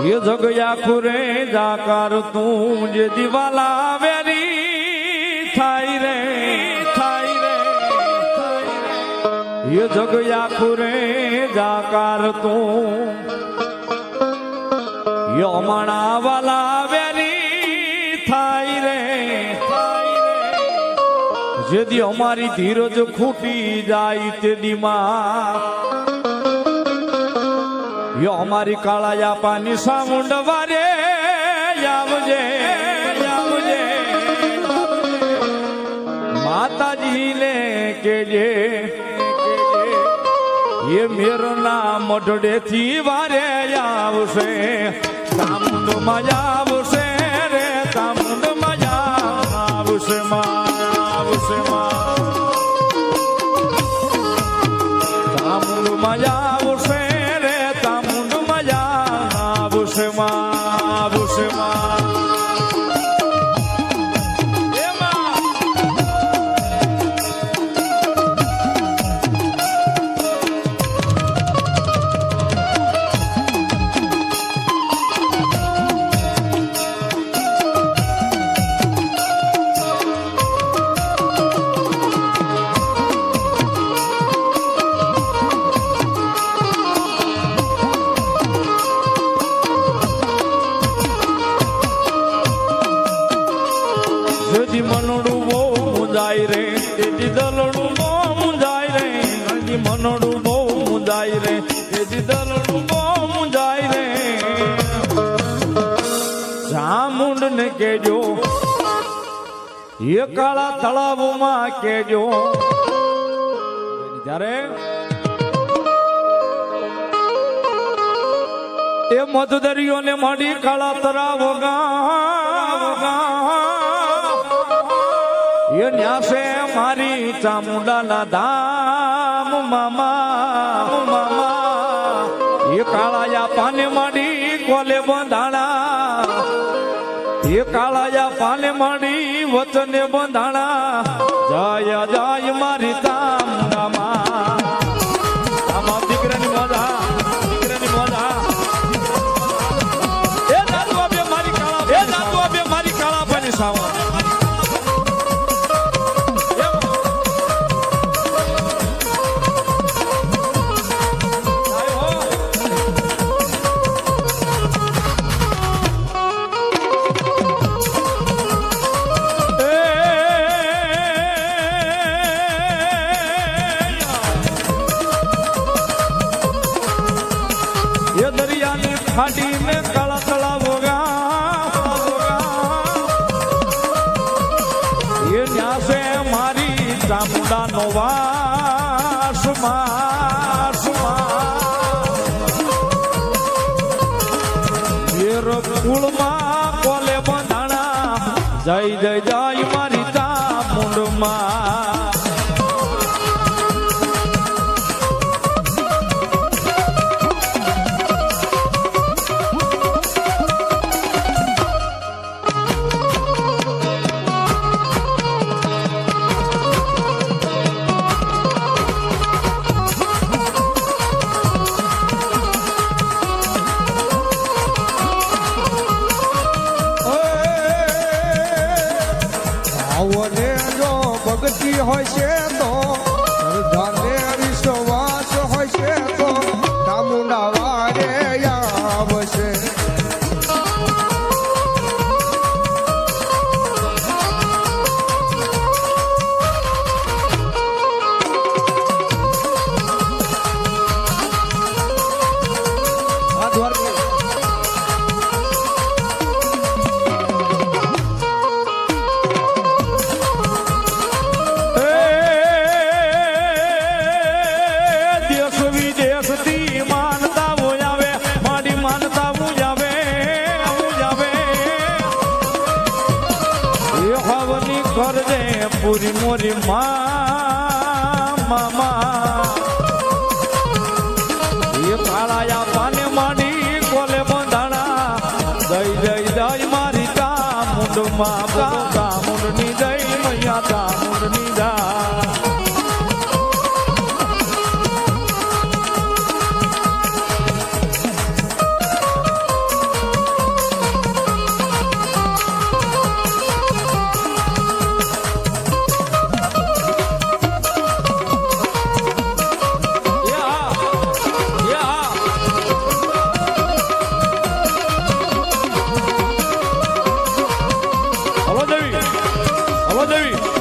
ये जगया खुरे जाकर तू जे दिवाला वेरी थाई रे ये जगया खुरे जाकर तू ये अमणा वाला वेरी थाई रे जेदी हमारी धीरज खूटी जाई तेदी मां यो हमारी काळाया पानी सामुंड वारे यावजे माताजी ने केजे ये मेरो नाम मठड़े थी वारे आवशे सामुंड मजा आवशे रे सामुंड मजा आवशे आवशे सामुंड मजा आवशे रे सामुंड मजा आवशे आवशे જેથી મનોડું બહુ મુંજાય રે તેથી દલડું બહુ મુંજાય રે મનોડું બહુ મુંજાય રે તેથી દલડું બહુ મુંજાય રે ચામુંડ ને કેજો એ કાળા તળાવમાં કેજો ત્યારે એ મધદરિયો ને મળી કાળા તળાવ ये न्यासे मारी चामुंडा ना धाम मामा ये काळाया पाने माडी कोले बंधाणा ये काळाया पाने माडी वचने बंधाणा जय जय मारी चामुंडा मामा दीकरानी मजा ए दादू अबे मारी काळा पानी सावा खाटी में काला तलाव होगा ये न्यासे मारी चामुंडा नोवास ये कुल मा कोले बंधाणा जय जय जय मारी चामुंड मा ભક્તિ હોય છે તો શ્રદ્ધાને વિશ્વાસ હોય છે તો ચામુંડા વારે આવશે पूरी मोरी मामा ये काळाया पाने माडी कोले बंधाणा जय जय जय मारी चामुंड माता चामुंडनी जय मैया चामुंडनी जा બોલો દેવી